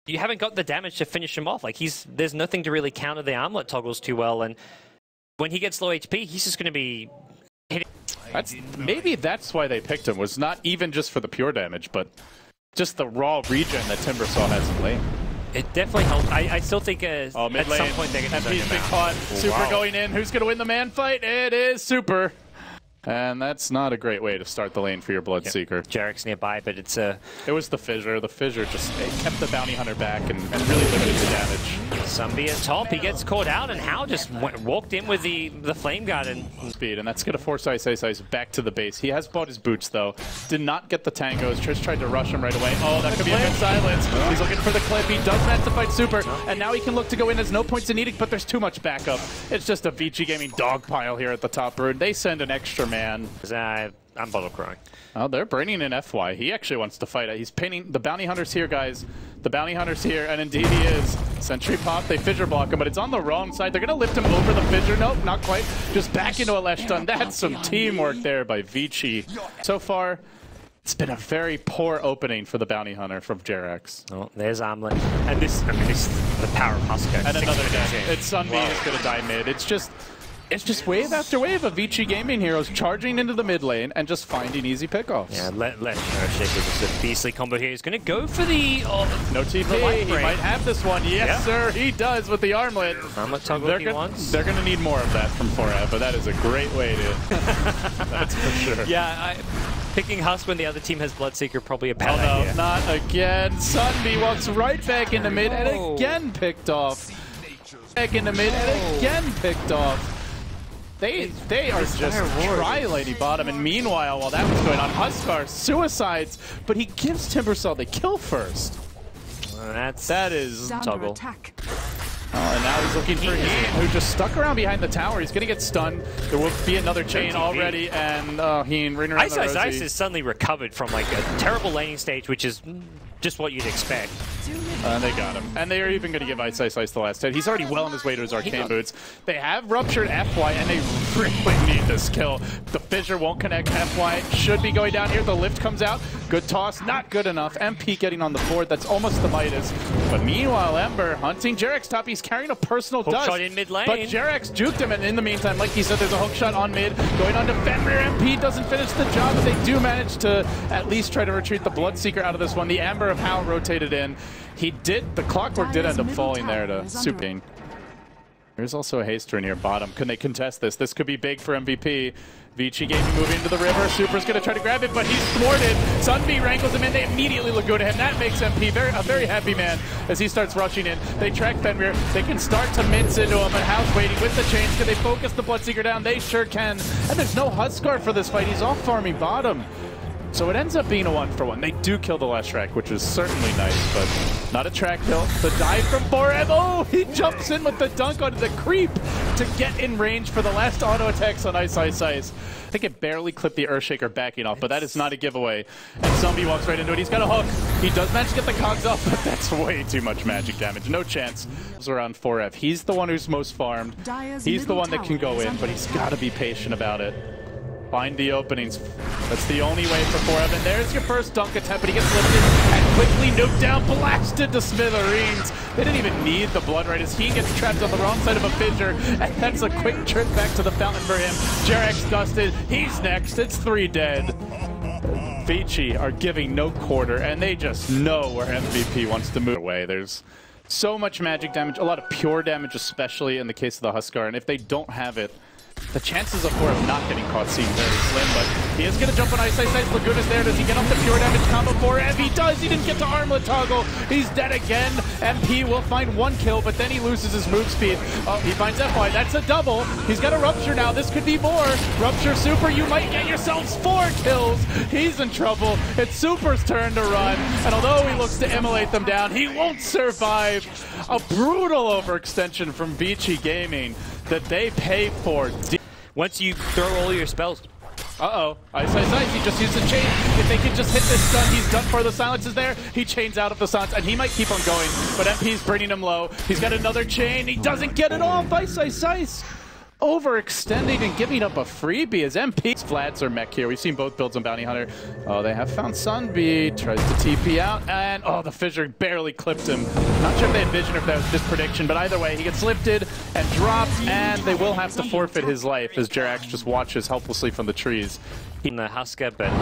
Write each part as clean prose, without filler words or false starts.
you haven't got the damage to finish him off. Like there's nothing to really counter the armlet toggles too well, and when he gets low HP, he's just going to be hitting. Maybe that's why they picked him, was not even just for the pure damage, but just the raw regen that Timbersaw has in lane. It definitely helps. I still think at some point they're going to MP's been caught. Super going in. Who's going to win the man fight? It is Super. And that's not a great way to start the lane for your Bloodseeker. Jarek's nearby, but it's It was the Fissure. The Fissure just kept the Bounty Hunter back and really limited the damage. Zombie at top. He gets caught out, and Hao just walked in with the Flame Guard and speed, and that's going to force Ice back to the base. He has bought his boots, though. Did not get the tangos. Trish tried to rush him right away. Oh, that could be a good silence. He's looking for the clip. He does manage to fight Super, and now he can look to go in. There's no points in edict, but there's too much backup. It's just a Vici Gaming dog pile here at the top room. They send an extra man. I'm bottle crying. Oh, they're bringing in FY. He actually wants to fight it. He's painting the Bounty Hunter's here, guys. The Bounty Hunter's here, and indeed he is. Sentry pop, they Fissure block him, but it's on the wrong side. They're going to lift him over the Fissure. Nope, not quite. Just back into a Lesh stun. That's some teamwork there by Vici. So far, it's been a very poor opening for the Bounty Hunter from Jarex. Oh, there's Armlet. And this is the power of Husker. And another death. It's Sunbeam is going to die mid. It's just wave after wave of Vici Gaming heroes charging into the mid lane and just finding easy pickoffs. Yeah, let Earthshaker just a beastly combo here. He's going to go for the... no TP. He might have this one. Yes, sir. He does with the armlet. Armlet toggle if he wants. They're going to need more of that from Forev, but that is a great way to... That's for sure. Yeah, picking Husk when the other team has Bloodseeker probably a bad idea. No, not again. Sunbeam walks right back into mid and again picked off. Back into mid and again picked off. They are just tri-lady bottom, and meanwhile, while that was going on, Huskar suicides, but he gives Timbersaw the kill first. That is toggle. And now he's looking for Heen, who just stuck around behind the tower. He's going to get stunned. There will be another chain already, and Heen running around the Rosie. Ice is suddenly recovered from like a terrible laning stage, which is just what you'd expect. They got him. And they are even going to give Ice the last hit. He's already well on his way to his Arcane Boots. They have ruptured FY, and they really need this kill. The Fissure won't connect. FY should be going down here. The lift comes out. Good toss. Not good enough. MP getting on the board. That's almost the Midas. But meanwhile, Ember hunting Jarex top. He's carrying a personal hook dust. Shot in mid lane. But Jarex juked him, and in the meantime, like he said, there's a hook shot on mid. Going on to Fenrir. MP doesn't finish the job, but they do manage to at least try to retreat the Bloodseeker out of this one. The Amber of Hao rotated in. The Clockwork did end up falling there to Supine. There's also a Haster near bottom. Can they contest this? This could be big for MVP. Vici Gaming moving to the river. Super's going to try to grab it, but he's thwarted. Sunbeam wrangles him in. They immediately look good to him. That makes MP a very happy man as he starts rushing in. They track Fenrir. They can start to mince into him, and House waiting with the chains. Can they focus the Bloodseeker down? They sure can. And there's no Huskar for this fight. He's off farming bottom. So it ends up being a 1-for-1. They do kill the Leshrac, which is certainly nice, but not a track kill. The dive from Forev. Oh, he jumps in with the dunk onto the creep to get in range for the last auto attacks on Ice. I think it barely clipped the Earthshaker backing off, but that is not a giveaway. And Zombie walks right into it. He's got a hook. He does manage to get the cogs off, but that's way too much magic damage. No chance. It's around Forev. He's the one who's most farmed. He's the one that can go in, but he's got to be patient about it. Find the openings. That's the only way for Forev. And there's your first dunk attempt, but he gets lifted and quickly nuked down, blasted to smithereens. They didn't even need the blood right as he gets trapped on the wrong side of a Fissure, and that's a quick trip back to the fountain for him. Jarex dusted. He's next. It's 3 dead. Vici are giving no quarter, and they just know where MVP wants to move away. There's so much magic damage, a lot of pure damage, especially in the case of the Huskar, and if they don't have it, the chances of Forev not getting caught seem very slim, but he is going to jump on Ice. Laguna's there. Does he get off the pure damage combo? Forev, he does. He didn't get to armlet toggle. He's dead again. MP will find 1 kill, but then he loses his move speed. Oh, he finds FY. That's a double. He's got a Rupture now. This could be more. Rupture Super. You might get yourselves 4 kills. He's in trouble. It's Super's turn to run, and although he looks to immolate them down, he won't survive. A brutal overextension from Vici Gaming that they pay for. Once you throw all your spells. Uh-oh. Ice. He just used the chain. If they can just hit this stun, he's done for. The silence is there. He chains out of the silence, and he might keep on going, but MP's bringing him low. He's got another chain. He doesn't get it off. Ice. overextending and giving up a freebie as MP's Vlads are mech here. We've seen both builds on Bounty Hunter. Oh, they have found Sunbeam, tries to TP out, and oh, the Fissure barely clipped him. Not sure if they had vision or if that was just prediction, but either way, he gets lifted and dropped, and they will have to forfeit his life as Jerax just watches helplessly from the trees. In the Husker, but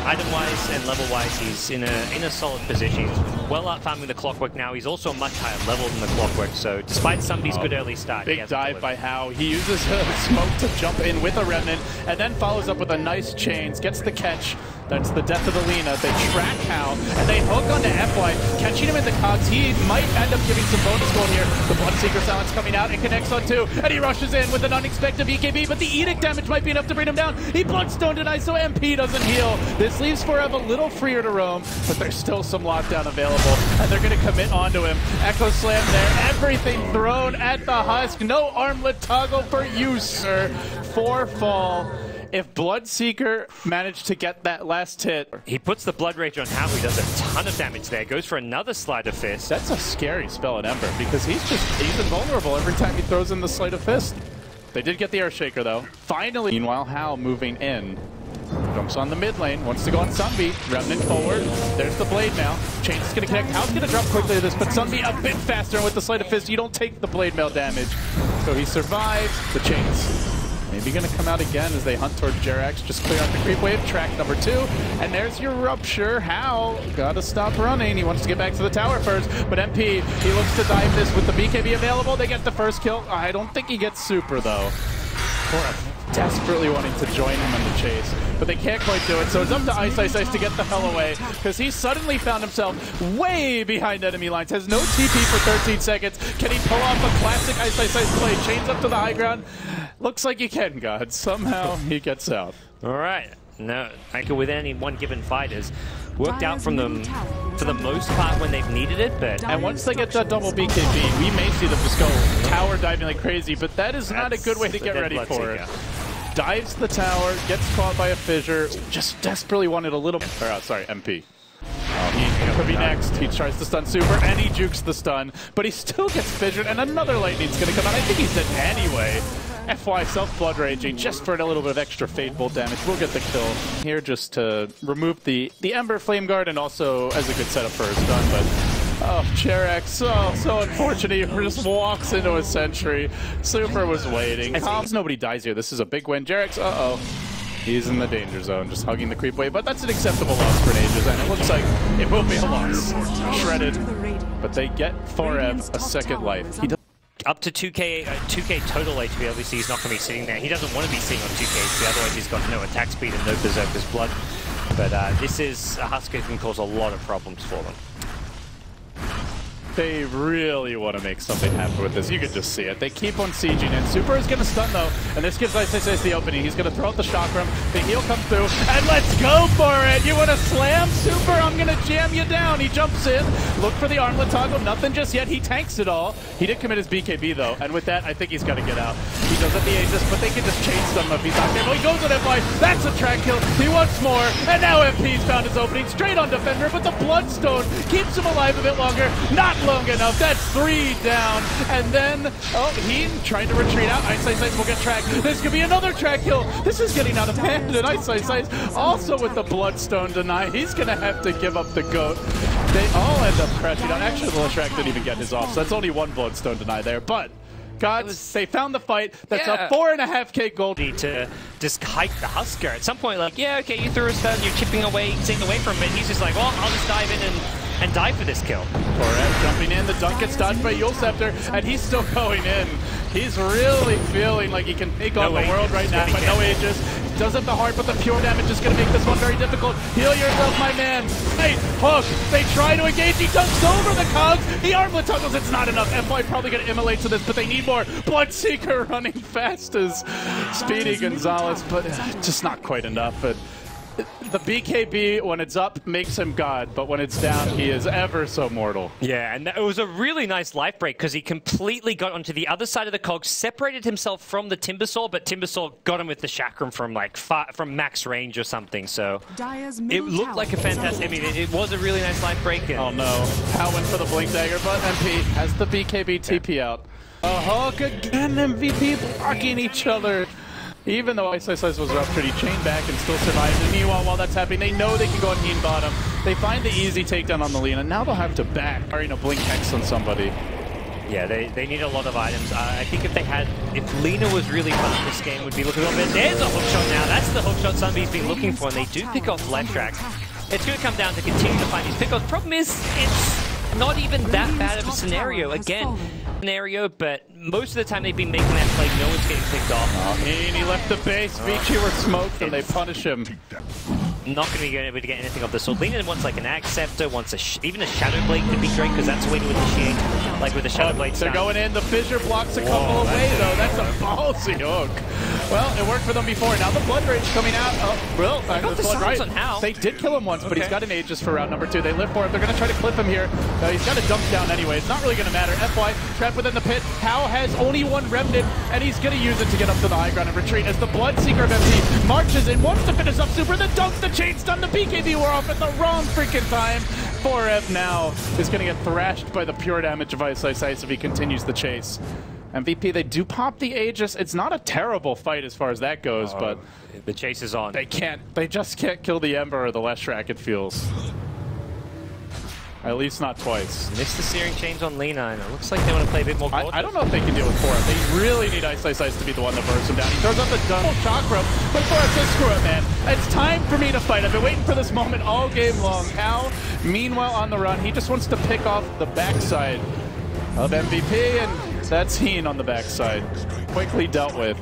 item-wise and level-wise, he's in a solid position. He's well out farming the Clockwork now. He's also much higher level than the Clockwork, so despite somebody's good early start, big dive by Hao. He uses smoke to jump in with a Remnant, and then follows up with a nice chains, gets the catch. That's the death of Alina. They track Hao, and they hook onto FY, catching him in the cogs. He might end up giving some bonus gold here. The Bloodseeker silence coming out and connects on two, and he rushes in with an unexpected BKB, but the Edict damage might be enough to bring him down. He Bloodstone denies, so MP doesn't heal. This leaves Forev a little freer to roam, but there's still some lockdown available, and they're going to commit onto him. Echo Slam there, everything thrown at the Husk. No armlet toggle for you, sir. 4 fall. If Bloodseeker managed to get that last hit. He puts the Blood Rage on Hao. He does a ton of damage there. Goes for another Sleight of Fist. That's a scary spell in Ember because he's invulnerable every time he throws in the Sleight of Fist. They did get the Earthshaker though. Finally. Meanwhile, Hao moving in. Jumps on the mid lane, wants to go on Sunbeam. Remnant forward. There's the blade now. Chains is going to connect. Hao's going to drop quickly to this, but Sunbeam a bit faster, and with the Sleight of Fist, you don't take the blade mail damage. So he survives the chains. Maybe going to come out again as they hunt towards Jerax. Just clear out the creep wave, track number 2. And there's your Rupture. Hao gotta stop running. He wants to get back to the tower first. But MP, he looks to dive this with the BKB available. They get the first kill. I don't think he gets super though. Desperately wanting to join him in the chase. But they can't quite do it. So it's up to Ice to get the hell away. Because he suddenly found himself way behind enemy lines. Has no TP for 13 seconds. Can he pull off a classic Ice play? Chains up to the high ground. Looks like he can, God. Somehow he gets out. All right. No, like with any one given fight has worked out from them for the most part when they've needed it, but... And once they get that double BKB, we may see them just go tower diving like crazy, but that is not a good way to get ready for it. Dives the tower, gets caught by a fissure, just desperately wanted a little... MP. He could be next. He tries to stun Super, and he jukes the stun, but he still gets fissured, and another lightning's gonna come out. I think he's dead anyway. FY self-blood raging just for a little bit of extra Fade Bolt damage. We'll get the kill here just to remove the Ember Flame Guard and also as a good setup for his stun, but oh, Jerax, so unfortunate. He just walks into a sentry. Super was waiting. Nobody dies here. This is a big win. Jerax, he's in the danger zone, just hugging the creep wave, but that's an acceptable loss for Aegis, and it looks like it will be a loss. Shredded, but they get Forev a second life. He up to 2k total HP, obviously he's not going to be sitting there. He doesn't want to be sitting on 2k HP, otherwise he's got no attack speed and no Berserker's Blood. But this is a Husker who can cause a lot of problems for them. They really want to make something happen with this. You can just see it. They keep on sieging in. Super is going to stun though, and this gives Ice the opening. He's going to throw out the chakram. The heal comes through, and let's go for it! You want to slam? Super, I'm going to jam you down. He jumps in. Look for the armlet toggle. Nothing just yet. He tanks it all. He did commit his BKB though, and with that, I think he's got to get out. He does have the Aegis, but they can just chain stun him if he's not there. Well, he goes on FY. That's a track kill. He wants more, and now MP's found his opening. Straight on Defender, but the Bloodstone keeps him alive a bit longer. Not long enough. That's 3 down. And then, he trying to retreat out. Ice will get tracked. This could be another track kill. This is getting out of hand. And Ice also with the Bloodstone deny. He's going to have to give up the goat. They all end up crashing out. Actually, the Leshrac didn't even get his off, so that's only 1 Bloodstone deny there. But Gods, they found the fight. That's a 4.5k gold. To just hike the Husker. At some point, like, yeah, okay, you threw a stun, you're chipping away, taking away from it. He's just like, well, I'll just dive in and die for this kill. Forev jumping in, the dunk gets dodged by Yule Scepter, and he's still going in. He's really feeling like he can take on the world right now, but no Aegis. Does have the heart, but the pure damage is going to make this one very difficult. Heal yourself, my man. Hey, Hook, they try to engage. He dunks over the cogs. The armlet tuggles. It's not enough. FY probably going to immolate to this, but they need more. Bloodseeker running fast as Speedy Gonzalez, but just not quite enough. But the BKB, when it's up, makes him God, but when it's down, he is ever so mortal. Yeah, and it was a really nice life break because he completely got onto the other side of the cogs, separated himself from the Timbersaw, but Timbersaw got him with the chakram from like from max range or something. So it looked like a fantastic. I mean, it was a really nice life break. Oh no! Hao went for the blink dagger, but MP has the BKB TP out. A hook again, MVP blocking each other. Even though Ice was ruptured, he chained back and still survived. And meanwhile, while that's happening, they know they can go on Heen bottom. They find the easy takedown on the Lina. Now they'll have to back, or blink Hex on somebody. Yeah, they need a lot of items. I think if Lina was really fun in this game, would be looking a little bit. There's a hookshot now. That's the hookshot Sunbee's been looking for, and they do pick off left track. It's going to come down to continue to find these pickoffs. Problem is, it's not even that bad of a scenario. Again, but most of the time they've been making that play, no one's getting picked off. Oh, he left the base. Vici were smoked, and they punish him. Not going to be able to get anything off the sword. Lina wants like an Axe Scepter, wants even a Shadow Blade could be great because that's a way to initiate, like with the Shadow Blade. They're going in. The Fissure blocks a couple away though. That's a ballsy hook. Well, it worked for them before. Now the Blood Rage coming out. Oh, well, the Blood Rage. on Hal. They did kill him once, but he's got an Aegis for round number 2. They live for him. They're going to try to clip him here. He's got a dump down anyway. It's not really going to matter. FY trapped within the pit. Hal has only one Remnant, and he's going to use it to get up to the high ground and retreat as the Bloodseeker of MP marches in, wants to finish up Super, then dunks the chain stun. The BKB were off at the wrong freaking time. 4F now is going to get thrashed by the pure damage of Ice if he continues the chase. MVP, they do pop the Aegis. It's not a terrible fight as far as that goes, but the chase is on. They just can't kill the Ember or the Leshrac, it feels. At least not twice. Missed the Searing Chains on Lina, and it looks like they want to play a bit more cautious. I don't know if they can deal with 4F. They really need Ice to be the one that bursts him down. He throws up the double shock rope, but 4F says, screw it, man. It's time for me to fight. I've been waiting for this moment all game long. Hal, meanwhile, on the run. He just wants to pick off the backside of MVP, and that's Heen on the backside. Quickly dealt with.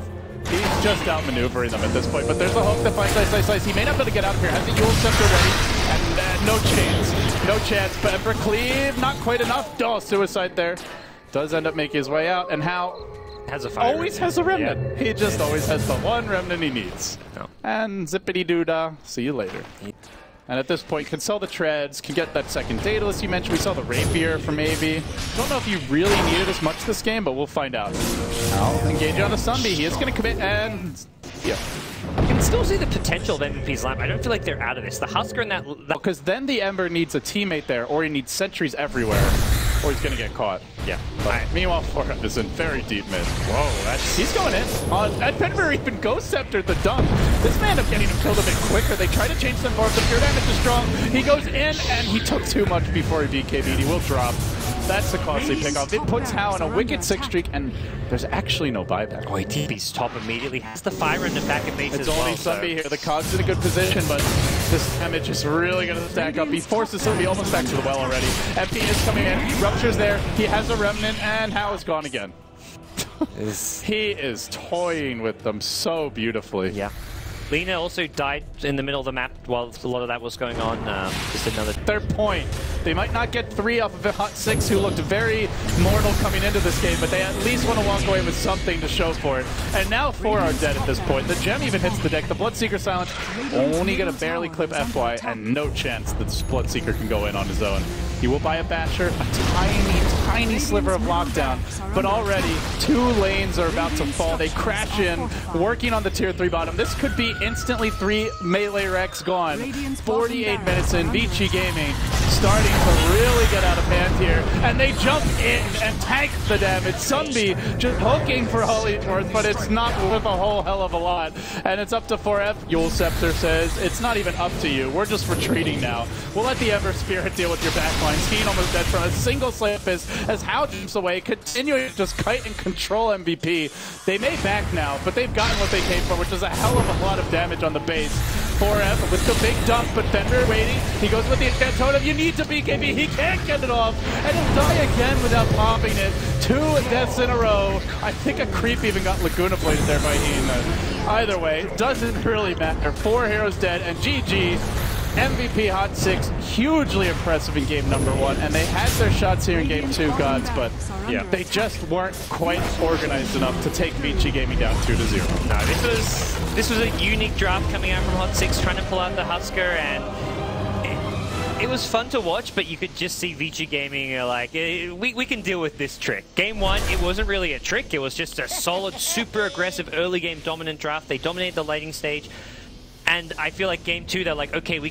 He's just outmaneuvering them at this point, but there's a hook that finds Ice. He may not be able to get out of here. Has the Yule Scepter ready, and no chance. No chance, but Ember Cleave, not quite enough. Oh, suicide there. Does end up making his way out, and Hal has a fire always has a Remnant. Yeah. He just always has the one Remnant he needs. No. And zippity-doo-dah. See you later. And at this point, can sell the treads, can get that second Daedalus you mentioned. We saw the Rapier from Maybe. Don't know if you really needed as much this game, but we'll find out. Now, engage on the Sunbee. He is going to commit, and yeah. I can still see the potential of MVP's lamp. I don't feel like they're out of this. The Husker and that... Because then the Ember needs a teammate there, or he needs sentries everywhere, or he's going to get caught. Yeah. Meanwhile, 4F is in very deep mid. Whoa, he's going in. And Penver even Ghost Sceptered the dunk. This man up getting him killed a bit quicker. They try to change them for him. The pure damage is strong. He goes in, and he took too much before he BKB'd. He will drop. That's a costly pickoff. It puts Hal in a wicked 6 streak, and there's actually no buyback. Oh, he TP's top immediately. Has the fire in the back of base as well. It's only Sunbee here. The Cog's in a good position, but this damage is really going to stack up. He forces Sunbee almost back to the well already. MP is coming in. Rupture's there. He has a Remnant, and Hal is gone again. He is toying with them so beautifully. Yeah. Lina also died in the middle of the map while a lot of that was going on. Just another... Their point. They might not get 3 off of Hot6, who looked very mortal coming into this game, but they at least want to walk away with something to show for it. And now 4 are dead at this point. The gem even hits the deck. The Bloodseeker silence only going to barely clip FY, and no chance that this Bloodseeker can go in on his own. He will buy a Basher, a tiny sliver of lockdown, but already 2 lanes are about to fall. They crash in, working on the tier 3 bottom. This could be instantly 3 melee wrecks gone. 48 minutes in, Vici Gaming starting to really get out of hand here, and they jump in and tank the damage. Sunbee just hooking for Holyworth, but it's not worth a whole hell of a lot, and it's up to 4F. Yule Scepter says, it's not even up to you. We're just retreating now. We'll let the Ever Spirit deal with your backline. Heen almost dead from a single Slam Fist as Hal jumps away, continuing to just kite and control MVP. They may back now, but they've gotten what they came for, which is a hell of a lot of damage on the base. 4F with the big dump, but Fenrir waiting. He goes with the Advanced Totem. You need to BKB. He can't get it off, and he'll die again without popping it. 2 deaths in a row. I think a creep even got Laguna bladed there by Heen. Either way, doesn't really matter. 4 heroes dead, and GG. MVP Hot6, hugely impressive in game number 1, and they had their shots here in game 2, gods, but yeah, they just weren't quite organized enough to take Vici Gaming down 2-0. No, this was a unique draft coming out from Hot6, trying to pull out the Husker, and it was fun to watch, but you could just see Vici Gaming like, we can deal with this trick. Game 1, it wasn't really a trick, it was just a solid, super aggressive early game dominant draft. They dominated the lighting stage. And I feel like game 2, they're like, okay, we